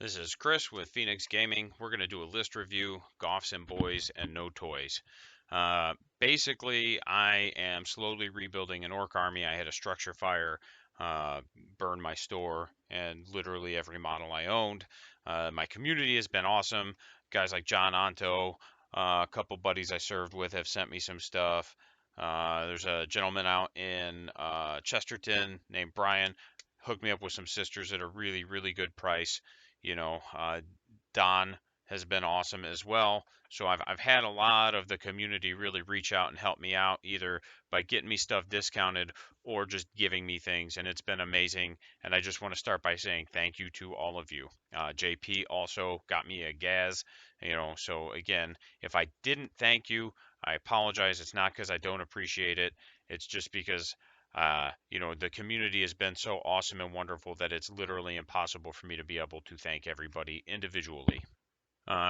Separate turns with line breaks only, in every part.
This is Chris with Phoenix Gaming. We're going to do a list review, Goffs and Boyz, and no toys. Basically, I am slowly rebuilding an orc army. I had a structure fire, uh, burn my store, and literally every model I owned. My community has been awesome. Guys like John Anto, a couple buddies I served with have sent me some stuff. There's a gentleman out in Chesterton named Brian, hooked me up with some sisters at a really, really good price. You know, Don has been awesome as well. So I've had a lot of the community really reach out and help me out, either by getting me stuff discounted or just giving me things, and it's been amazing. And I just want to start by saying thank you to all of you. JP also got me a gas, so again, if I didn't thank you, I apologize. It's not because I don't appreciate it. It's just because the community has been so awesome and wonderful that it's literally impossible for me to be able to thank everybody individually.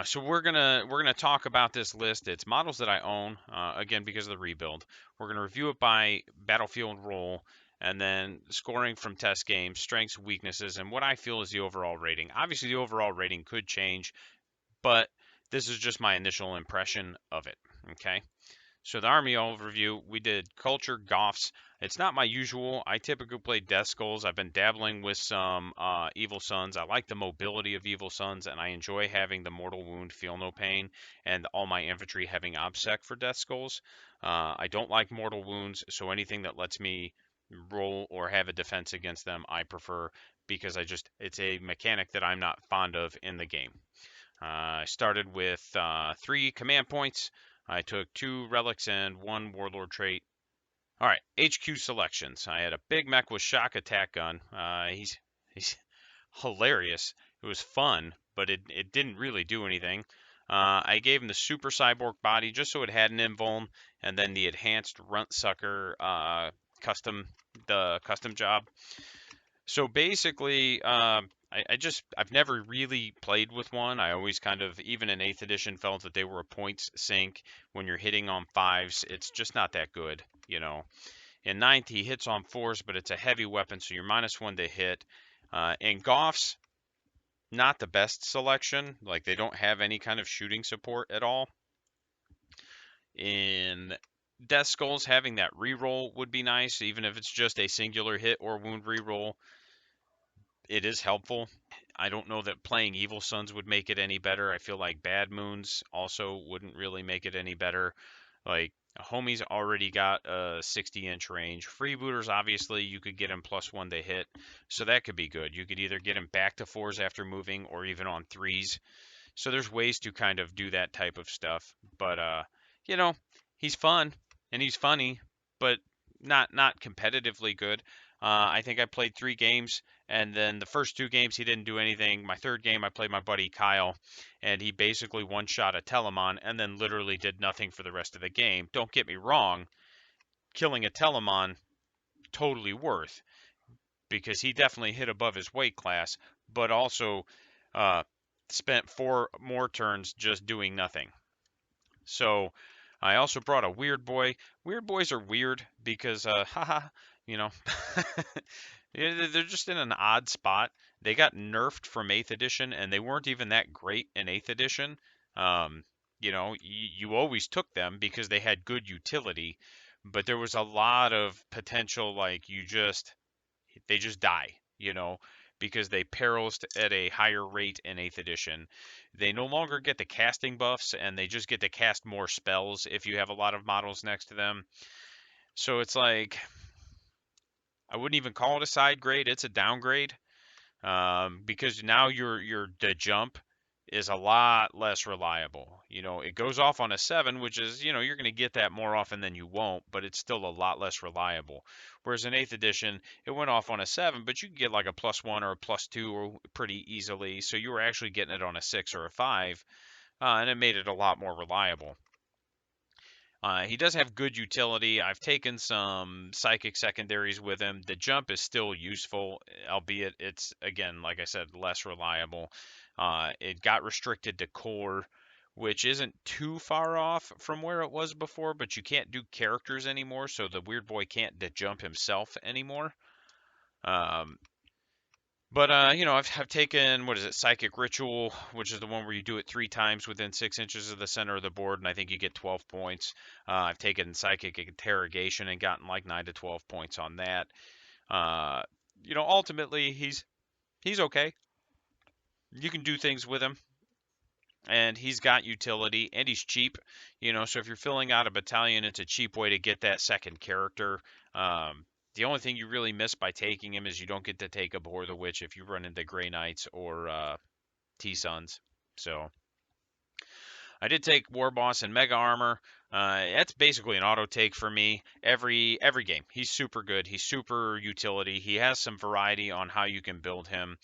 So we're gonna talk about this list. It's models that I own, again because of the rebuild. We're gonna review it by battlefield role, and then scoring from test games, strengths, weaknesses, and what I feel is the overall rating. Obviously, the overall rating could change, but this is just my initial impression of it. Okay. So the army overview, we did culture Goffs. It's not my usual. I typically play Death Skulls. I've been dabbling with some Evil Sons. I like the mobility of Evil Sons, and I enjoy having the Mortal Wound, Feel No Pain, and all my infantry having OBSEC for Death Skulls. I don't like Mortal Wounds, so anything that lets me roll or have a defense against them, I prefer because it's a mechanic that I'm not fond of in the game. I started with 3 command points. I took 2 relics and 1 warlord trait. All right, HQ selections. I had a big mech with shock attack gun. He's hilarious. It was fun, but it didn't really do anything. I gave him the super cyborg body just so it had an invuln, and then the enhanced runt sucker custom job. So basically, I've never really played with one. I always kind of, even in 8th edition, felt that they were a points sink. When you're hitting on 5s, it's just not that good, In 9th, he hits on 4s, but it's a heavy weapon, so you're -1 to hit. And Goffs, not the best selection. Like, they don't have any kind of shooting support at all. In Death Skulls, having that reroll would be nice, even if it's just a singular hit or wound reroll. It is helpful. I don't know that playing Evil Sons would make it any better. I feel like Bad Moons also wouldn't really make it any better. Like, Homie's already got a 60-inch range. Freebooters, obviously, you could get him +1 to hit, so that could be good. You could either get him back to 4s after moving or even on 3s. So there's ways to kind of do that type of stuff. But, you know, he's fun and he's funny, but not competitively good. I think I played 3 games, and then the first 2 games he didn't do anything. My third game I played my buddy Kyle, and he basically one-shot a Telemon and then literally did nothing for the rest of the game. Don't get me wrong, killing a Telemon totally worth because he definitely hit above his weight class, but also uh, spent 4 more turns just doing nothing. So I also brought a weird boy. Weird boys are weird because, haha, you know, they're just in an odd spot. They got nerfed from 8th edition, and they weren't even that great in 8th edition. Um, you always took them because they had good utility, but there was a lot of potential, like they just die, because they perils at a higher rate in 8th edition. They no longer get the casting buffs, and they just get to cast more spells if you have a lot of models next to them. So it's like, I wouldn't even call it a side grade, it's a downgrade. Because now the jump is a lot less reliable. It goes off on a 7, which is, you're going to get that more often than you won't, but it's still a lot less reliable. Whereas in 8th edition, it went off on a 7, but you could get like a +1 or a +2 or pretty easily. So you were actually getting it on a 6 or a 5, and it made it a lot more reliable. He does have good utility. I've taken some psychic secondaries with him. The jump is still useful, albeit it's, again, like I said, less reliable. It got restricted to core, which isn't too far off from where it was before, but you can't do characters anymore, so the weird boy can't jump himself anymore. Um, But I've taken, what is it, Psychic Ritual, which is the one where you do it 3 times within 6 inches of the center of the board, and I think you get 12 points. I've taken Psychic Interrogation and gotten like 9 to 12 points on that. Uh, Ultimately he's okay. You can do things with him, and he's got utility, and he's cheap. So if you're filling out a battalion, it's a cheap way to get that second character. The only thing you really miss by taking him is you don't get to take a Bore the Witch if you run into Grey Knights or T-Suns. So I did take War Boss and Mega Armor. That's basically an auto take for me every game. He's super good. He's super utility. He has some variety on how you can build him.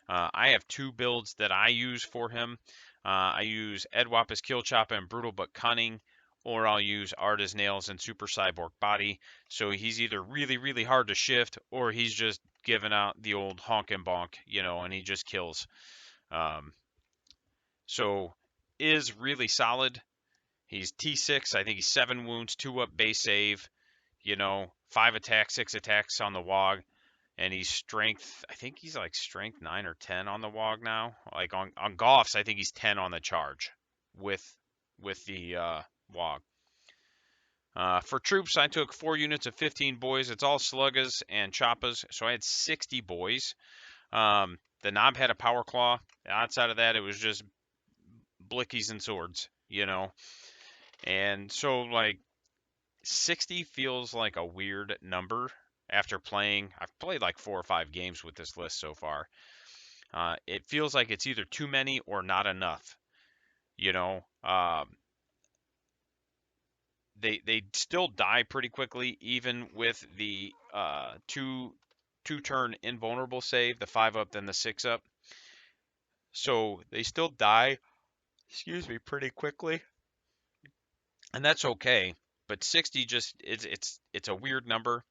I have 2 builds that I use for him. I use Edwap as Kill Chop and Brutal but Cunning, or I'll use Art as Nails and Super Cyborg Body. So he's either really, really hard to shift, or he's just giving out the old honk and bonk, and he just kills. Um, so is really solid. He's T6. I think he's 7 wounds, 2 up base save, 5 attacks, 6 attacks on the WOG. And he's strength. I think he's like strength 9 or 10 on the WOG now. Like on Goffs, I think he's 10 on the charge with the WOG. For troops, I took 4 units of 15 Boyz. It's all sluggas and choppas, so I had 60 Boyz. The Knob had a power claw. Outside of that, it was just blickies and swords. And so like 60 feels like a weird number after playing. I've played like 4 or 5 games with this list so far. It feels like it's either too many or not enough. You know, they still die pretty quickly, even with the two turn invulnerable save, the 5 up then the 6 up. So they still die. Excuse me, pretty quickly, and that's okay. But 60 just it's a weird number.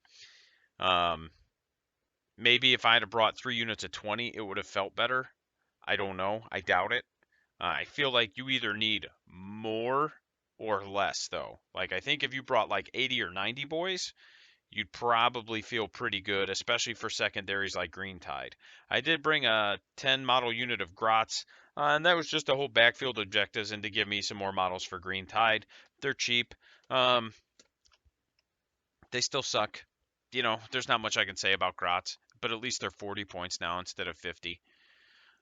Um, Maybe if I had brought 3 units of 20, it would have felt better. I don't know. I doubt it. I feel like you either need more or less, though. Like, I think if you brought like 80 or 90 Boyz, you'd probably feel pretty good, especially for secondaries like Green Tide. I did bring a 10 model unit of Grots, and that was just to hold backfield objectives and to give me some more models for Green Tide. They're cheap. Um, they still suck. There's not much I can say about Grots, but at least they're 40 points now instead of 50.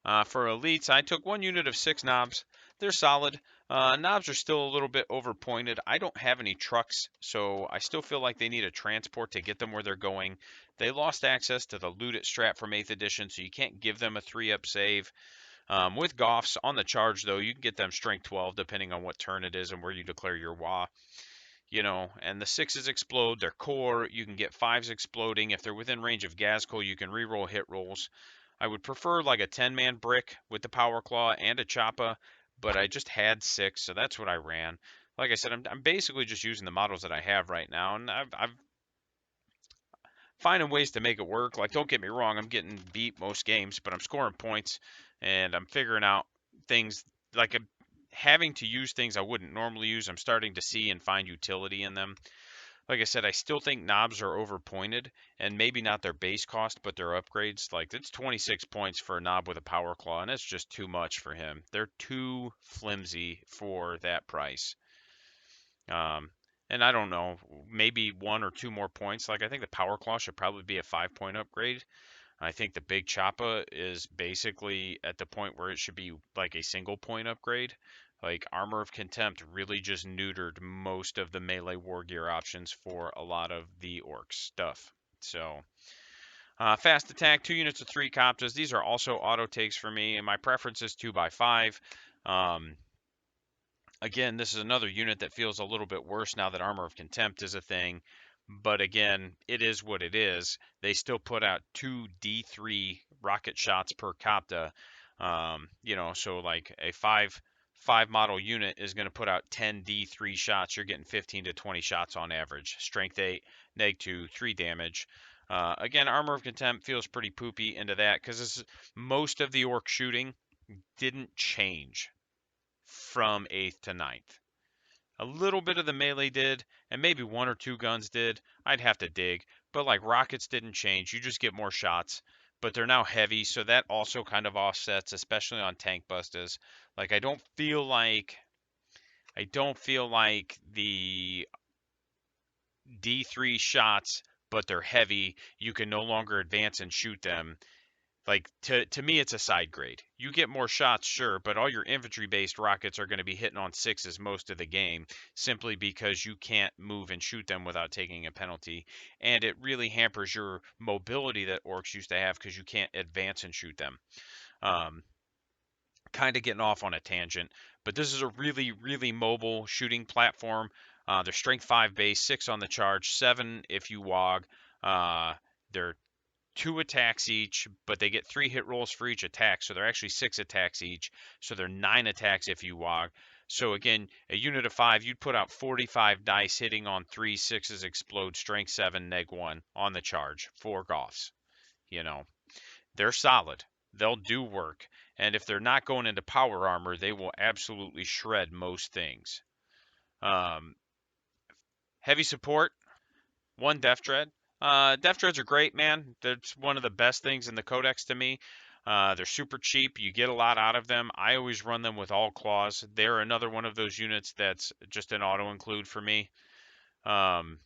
For elites, I took 1 unit of 6 knobs. They're solid. Knobs are still a little bit overpointed. I don't have any trucks, so I still feel like they need a transport to get them where they're going. They lost access to the Loot It strat from 8th edition, so you can't give them a 3-up save. With Goffs on the charge, though, you can get them strength 12 depending on what turn it is and where you declare your WA. And the 6s explode, they're core. You can get 5s exploding. If they're within range of Gazcoal, you can reroll hit rolls. I would prefer like a 10-man brick with the power claw and a choppa, but I just had 6, so that's what I ran. Like I said, I'm basically just using the models that I have right now, and I've finding ways to make it work. Like, don't get me wrong, I'm getting beat most games, but I'm scoring points, and I'm figuring out things like having to use things I wouldn't normally use. I'm starting to see and find utility in them. Like I said, I still think knobs are overpointed, and maybe not their base cost, but their upgrades. Like, it's 26 points for a knob with a power claw, and that's just too much for him. They're too flimsy for that price. Um, and I don't know, maybe 1 or 2 more points. Like, I think the power claw should probably be a 5-point upgrade. I think the big choppa is basically at the point where it should be like a single point upgrade. Like, Armor of Contempt really just neutered most of the melee war gear options for a lot of the orc stuff. So, fast attack, 2 units of 3 Coptas. These are also auto takes for me, and my preference is 2x5. Again, this is another unit that feels a little bit worse now that Armor of Contempt is a thing. But again, it is what it is. They still put out 2 D3 rocket shots per Copta. So like a 5 model unit is going to put out 10 D3 shots. You're getting 15 to 20 shots on average. Strength 8, neg 2, 3 damage. Again, Armor of Contempt feels pretty poopy into that because most of the orc shooting didn't change from 8th to 9th. A little bit of the melee did, and maybe 1 or 2 guns did. I'd have to dig. But like rockets didn't change. You just get more shots. but they're now heavy, so that also kind of offsets, especially on tank busters. Like I don't feel like the D3 shots, but they're heavy. You can no longer advance and shoot them. Like to me, it's a side grade. You get more shots, sure, but all your infantry based rockets are going to be hitting on sixes most of the game, simply because you can't move and shoot them without taking a penalty, and it really hampers your mobility that orcs used to have because you can't advance and shoot them. Um, Kind of getting off on a tangent, but this is a really, really mobile shooting platform. They're strength 5 base, 6 on the charge, 7 if you WOG. They're 2 attacks each, but they get 3 hit rolls for each attack, so they're actually 6 attacks each. So they're 9 attacks if you WOG. So again, a unit of 5, you'd put out 45 dice hitting on 3 sixes explode, strength 7, neg 1 on the charge, 4 Goffs. You know, they're solid. They'll do work. And if they're not going into power armor, they will absolutely shred most things. Um, Heavy support, 1 Death Dread. Death Dreads are great, man. That's one of the best things in the Codex to me. They're super cheap. You get a lot out of them. I always run them with all claws. They're another one of those units that's just an auto include for me. Um,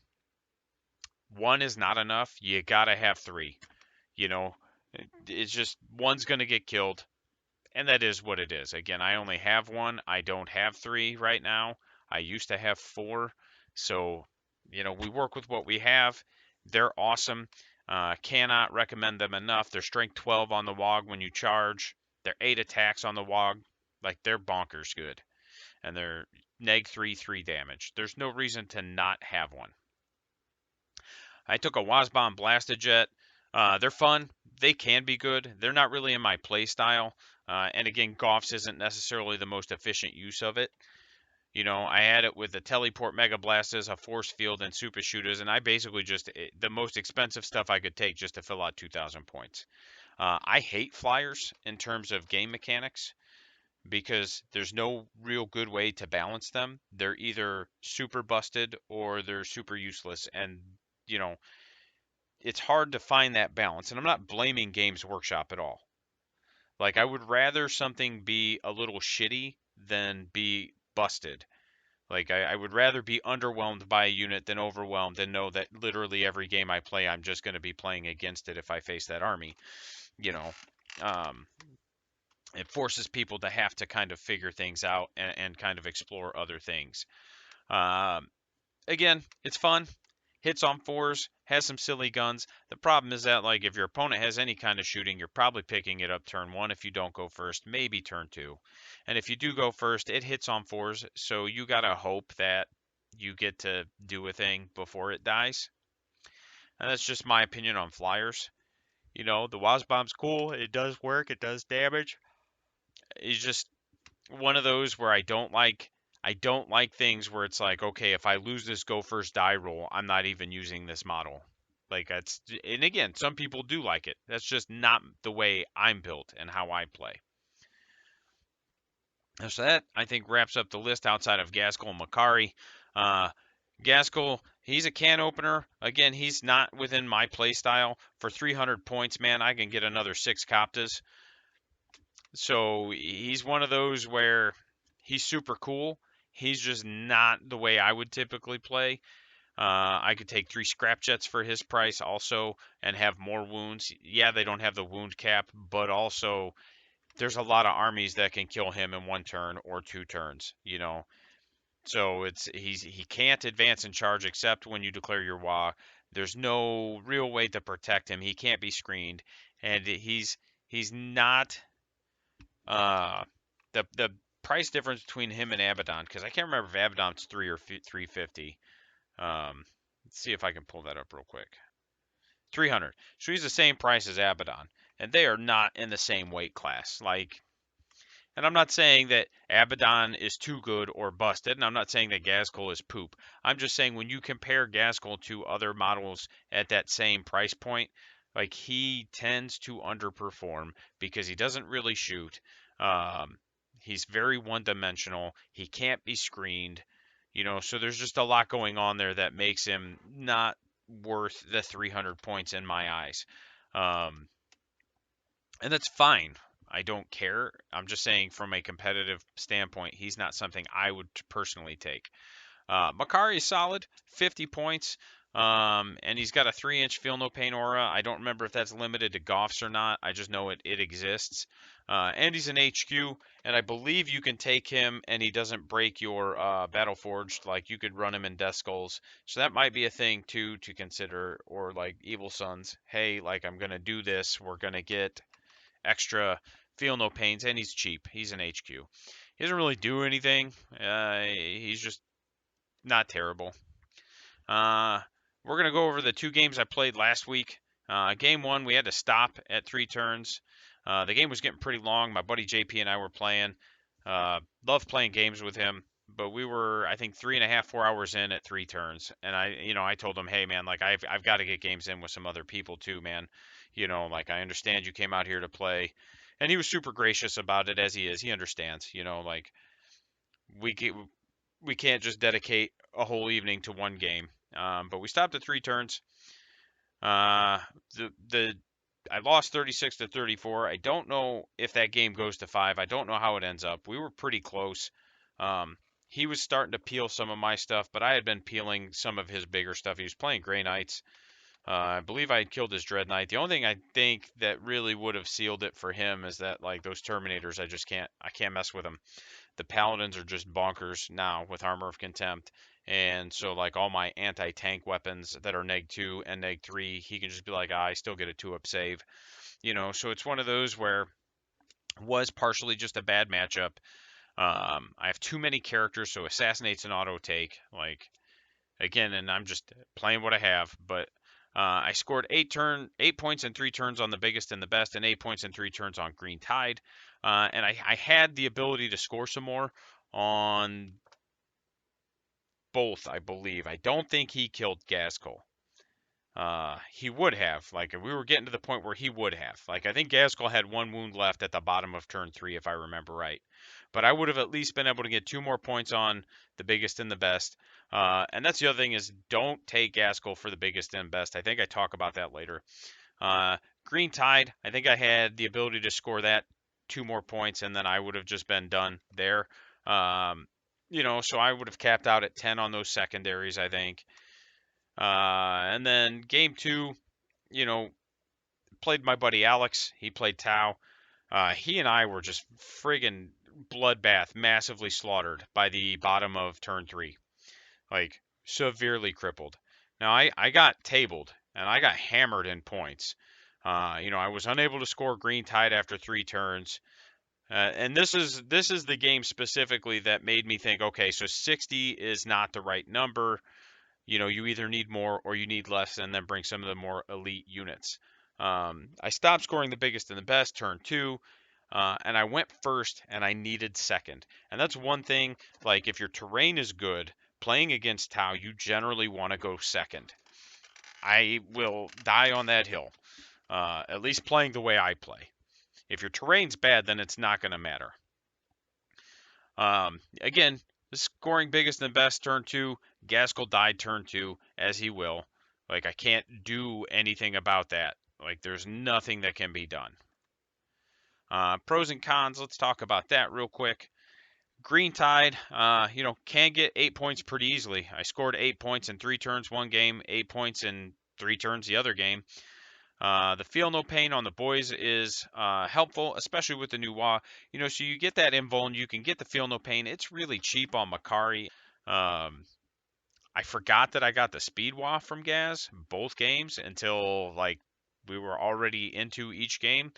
1 is not enough. You gotta have 3. You know, it's just 1's gonna get killed, and that is what it is. Again, I only have 1. I don't have 3 right now. I used to have 4. So, we work with what we have. They're awesome. Cannot recommend them enough. They're strength 12 on the WOG when you charge. They're 8 attacks on the WOG. Like, they're bonkers good. And they're neg 3, 3 damage. There's no reason to not have one. I took a Wasbomb Blastojet. They're fun. They can be good. They're not really in my play style. And again, Goffs isn't necessarily the most efficient use of it. I had it with the Teleport Mega Blasters, a Force Field, and Super Shooters, and I basically just the most expensive stuff I could take just to fill out 2,000 points. I hate flyers in terms of game mechanics because there's no real good way to balance them. They're either super busted or they're super useless, and you know it's hard to find that balance. And I'm not blaming Games Workshop at all. Like, I would rather something be a little shitty than be busted. Like, I would rather be underwhelmed by a unit than overwhelmed and know that literally every game I play, I'm just going to be playing against it if I face that army. You know, um, it forces people to have to kind of figure things out and kind of explore other things. Um, Again, it's fun. Hits on 4s, has some silly guns. The problem is that, like, if your opponent has any kind of shooting, you're probably picking it up turn 1 if you don't go first, maybe turn 2. And if you do go first, it hits on 4s, so you gotta hope that you get to do a thing before it dies. And that's just my opinion on flyers. The Wasbomb's cool, it does work, it does damage. It's just one of those where I don't like things where it's like, okay, if I lose this go first die roll, I'm not even using this model. Like, that's, and again, some people do like it. That's just not the way I'm built and how I play. So that, I think, wraps up the list outside of Gaskell and Makari. Gaskell, he's a can opener. Again, he's not within my play style. For 300 points, man, I can get another 6 Coptas. So he's one of those where he's super cool. He's just not the way I would typically play. I could take 3 scrap jets for his price also and have more wounds. Yeah, they don't have the wound cap, but also there's a lot of armies that can kill him in 1 turn or 2 turns. So he can't advance and charge except when you declare your WA. There's no real way to protect him. He can't be screened, and he's not the price difference between him and Abaddon, because I can't remember if Abaddon's 3 or 350. Let's see if I can pull that up real quick. 300. So he's the same price as Abaddon, and they are not in the same weight class. And I'm not saying that Abaddon is too good or busted, and I'm not saying that Gaskell is poop. I'm just saying when you compare Gaskell to other models at that same price point, like, he tends to underperform because he doesn't really shoot. He's very one-dimensional. He can't be screened. So there's just a lot going on there that makes him not worth the 300 points in my eyes. Um, and that's fine. I don't care. I'm just saying from a competitive standpoint, he's not something I would personally take. Makari is solid, 50 points, and he's got a 3-inch feel no pain aura. I don't remember if that's limited to Goffs or not. I just know it exists. And he's an HQ, and I believe you can take him and he doesn't break your Battle Forged. Like you could run him in Death Skulls, so that might be a thing too to consider. Or like Evil Sons, hey, like I'm gonna do this. We're gonna get extra feel no pains, and he's cheap. He's an HQ. He doesn't really do anything. He's just not terrible. We're going to go over the 2 games I played last week. Game 1, we had to stop at 3 turns. The game was getting pretty long. My buddy JP and I were playing. Love playing games with him, but we were, I think, 3.5, 4 hours in at 3 turns. And I told him, hey man, like I've got to get games in with some other people too, man. Like I understand you came out here to play, and he was super gracious about it as he is. He understands, like we get, we can't just dedicate a whole evening to one game. But we stopped at 3 turns. Uh, the I lost 36 to 34. I don't know if that game goes to 5. I don't know how it ends up. We were pretty close. Um, he was starting to peel some of my stuff, but I had been peeling some of his bigger stuff. He was playing Grey Knights. I believe I had killed his Dread Knight. The only thing I think that really would have sealed it for him is that like those Terminators, I can't mess with them. The Paladins are just bonkers now with Armor of Contempt. And so, like, all my anti-tank weapons that are neg 2 and neg 3, he can just be like, I still get a 2-up save. So it's one of those where was partially just a bad matchup. I have too many characters, so Assassinate's an auto take. Like, again, and I'm just playing what I have, but I scored 8 points in 3 turns on the biggest and the best, and 8 points in 3 turns on Green Tide. And I had the ability to score some more on both, I believe. I don't think he killed Gaskell. He would have. Like, we were getting to the point where he would have. Like, I think Gaskell had 1 wound left at the bottom of turn 3, if I remember right. But I would have at least been able to get 2 more points on the biggest and the best. And that's the other thing is don't take Gaskell for the biggest and best. I think I talk about that later. Green Tide, I think I had the ability to score that 2 more points, and then I would have just been done there. So I would have capped out at 10 on those secondaries, I think. And then game 2, played my buddy Alex. He played Tau. He and I were just friggin' bloodbath, massively slaughtered by the bottom of turn 3. Like, severely crippled. Now, I got tabled, and I got hammered in points. I was unable to score Green Tide after 3 turns. And this is the game specifically that made me think, okay, so 60 is not the right number. You either need more or you need less, and then bring some of the more elite units. I stopped scoring the biggest and the best turn 2, and I went first, and I needed second. And that's one thing, like if your terrain is good, playing against Tau, you generally want to go second. I will die on that hill, at least playing the way I play. If your terrain's bad, then it's not going to matter. Again, scoring biggest and best turn 2. Gaskell died turn 2, as he will. Like, I can't do anything about that. Like, there's nothing that can be done. Pros and cons, let's talk about that real quick. Green Tide, can get 8 points pretty easily. I scored 8 points in 3 turns one game, 8 points in 3 turns the other game. The Feel No Pain on the Boyz is helpful, especially with the new WA. So you get that invuln, you can get the Feel No Pain. It's really cheap on Makari. I forgot that I got the Speed WA from Gaz both games until like we were already into each game.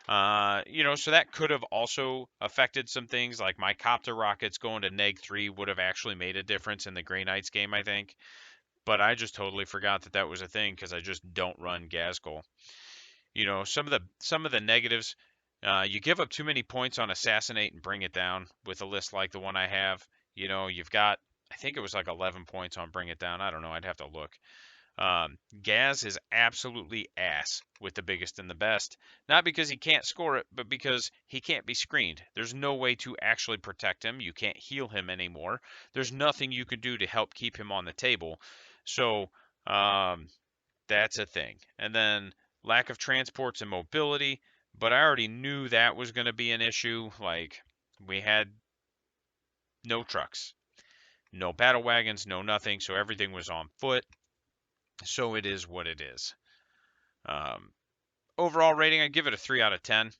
So that could have also affected some things. Like my Copter Rockets going to neg 3 would have actually made a difference in the Grey Knights game, I think. But I just totally forgot that was a thing because I just don't run Gaskell. Some of the negatives, you give up too many points on Assassinate and Bring It Down with a list like the one I have. You've got, I think it was like 11 points on Bring It Down. I don't know. I'd have to look. Gaz is absolutely ass with the biggest and the best. Not because he can't score it, but because he can't be screened. There's no way to actually protect him. You can't heal him anymore. There's nothing you can do to help keep him on the table. So that's a thing. And then lack of transports and mobility. but I already knew that was going to be an issue. Like, we had no trucks, no battle wagons, no nothing, so everything was on foot. So it is what it is. Um, Overall rating, I give it a 3 out of 10.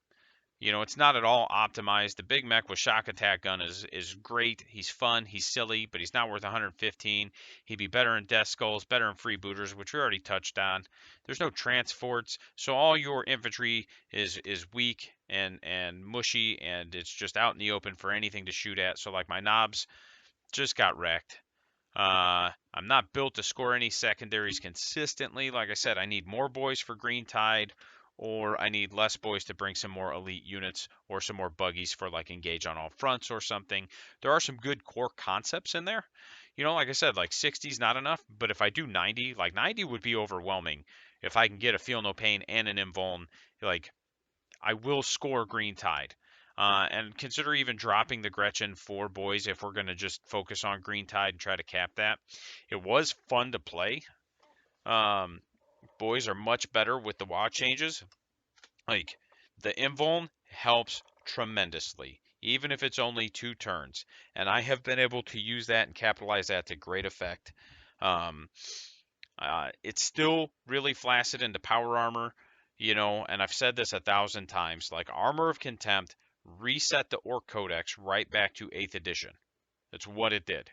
You know, it's not at all optimized. The Big Mech with shock attack gun is great. He's fun. He's silly, but he's not worth 115. He'd be better in Death Skulls, better in Freebooters, which we already touched on. There's no transports, so all your infantry is weak and mushy, and it's just out in the open for anything to shoot at. So like my knobs just got wrecked. I'm not built to score any secondaries consistently. Like I said, I need more boys for Green Tide, or I need less boys to bring some more elite units or some more buggies for like engage on all fronts or something. There are some good core concepts in there. You know, like I said, like 60 is not enough, but if I do 90, like 90 would be overwhelming. If I can get a Feel No Pain and an Invuln, like I will score Green Tide. And consider even dropping the Gretchen for boys if we're going to just focus on Green Tide and try to cap that. It was fun to play. Boys are much better with the WoW changes. Like, the Invuln helps tremendously, even if it's only 2 turns. And I have been able to use that and capitalize that to great effect. It's still really flaccid into power armor, you know, and I've said this 1,000 times. Like, Armor of Contempt reset the Orc Codex right back to 8th edition. That's what it did.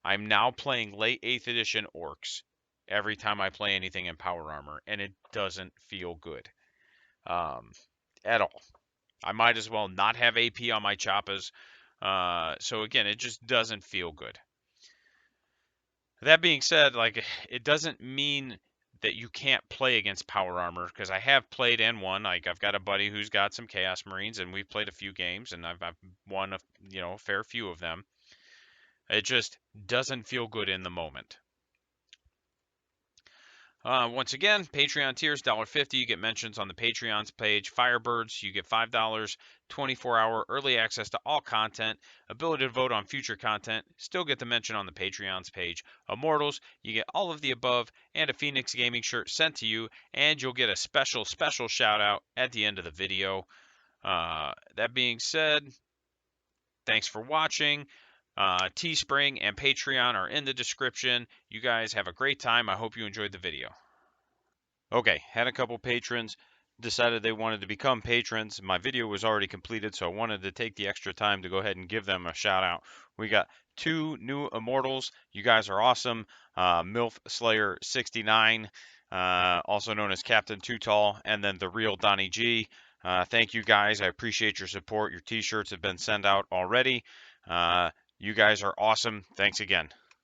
I'm now playing late 8th edition Orcs every time I play anything in power armor, and it doesn't feel good at all. I might as well not have AP on my Choppas. So again, it just doesn't feel good. That being said, like, it doesn't mean that you can't play against power armor, because I have played and won. Like, I've got a buddy who's got some Chaos Marines, and we've played a few games, and I've won a fair few of them. It just doesn't feel good in the moment. Once again, Patreon tiers, $1.50. You get mentions on the Patreon's page. Firebirds, you get $5, 24-hour early access to all content, ability to vote on future content, still get the mention on the Patreon's page. Immortals, you get all of the above and a Phoenix Gaming shirt sent to you, and you'll get a special shout out at the end of the video. That being said, thanks for watching. Teespring and Patreon are in the description. You guys have a great time. I hope you enjoyed the video. Okay, had a couple patrons decided they wanted to become patrons. My video was already completed, so I wanted to take the extra time to go ahead and give them a shout out. We got 2 new immortals. You guys are awesome. MILF Slayer 69, also known as Captain Too Tall, and then the real Donnie G. Thank you guys. I appreciate your support. Your t-shirts have been sent out already. You guys are awesome. Thanks again.